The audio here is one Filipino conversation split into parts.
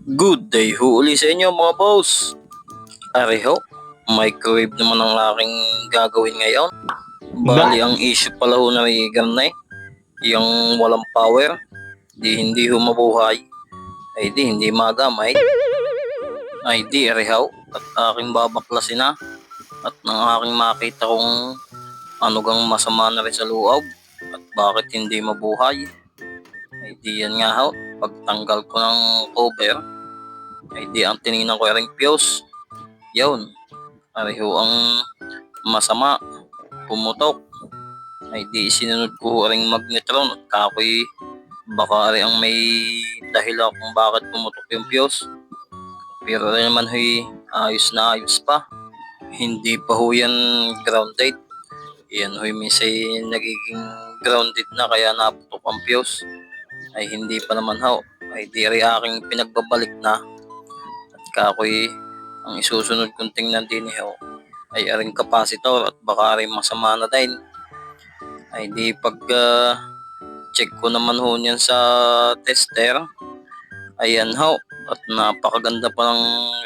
Good day ho uli sa inyo mga boss. Areho, microwave naman ang aking gagawin ngayon. Bali ang issue pala ho na may ganay, yung walang power, hindi ho mabuhay, ay di hindi magamay, ay di areho at aking babaklasin na at nang aking makita kung ano gang masama na rin sa loob at bakit hindi mabuhay. Ay di yan nga ho, pagtanggal ko ng cover, ay di ang tinignan ko ring fuse. Yun, pareho ang masama, pumutok. Ay di sinunod ko ring magnetron at kakoy baka rin ang may dahilan kung bakit pumutok yung fuse. Pero rin naman huy ayos na ayos pa. Hindi pa ho yan grounded. Yan huy minsan nagiging grounded na kaya naputok ang fuse. Ay hindi pa naman ho. Ay di rin aking pinagbabalik na at kakoy ang isusunod kong tingnan din ay aring capacitor at baka rin masama na din. Ay di pag check ko naman ho niyan sa tester, ayan ho, at napakaganda pa ng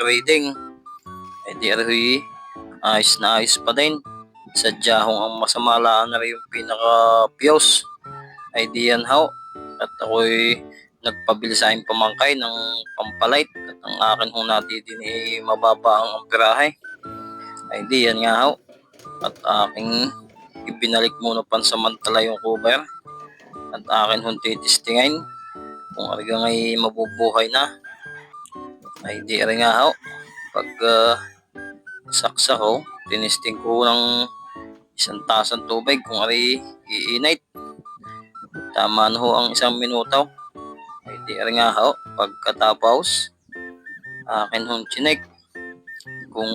reading. Ay di rin ayos na ayos pa din. Sadya hong ang masama laan na rin yung pinaka fuse. Ay di yan ho, at ako'y nagpabili sa aking pamangkay ng pampalight at ang akin hong natitini mababa ang amperahe. Ay di yan nga ho, at aking ibinalik muna pansamantala yung cover at akin hong titistingin kung arigang ay mabubuhay na. Ay di rin nga ho, pag saksa ko, tinisting ko ng isang tasang tubig kung ari iinit. Tama na ho ang isang minuto. Ay di rin nga ho, pagkatapos akin hong chinek kung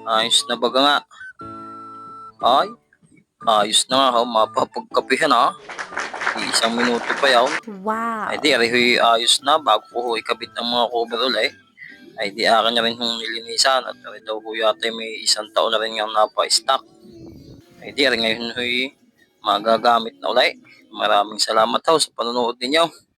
ayos na baga nga. Ay, ayos na nga ho, mapapagkapihan ha. Isang minuto pa yaw. Wow. Ay di, arihoy ayos na bago ko ho ikabit ang mga cover ulit. Ay di akin na rin hong nilinisan at rin daw ho yata may isang taon na rin nga napa-stock. Ay di, rin ngayon ho'y magagamit na ulit. Maraming salamat ho sa panonood ninyo.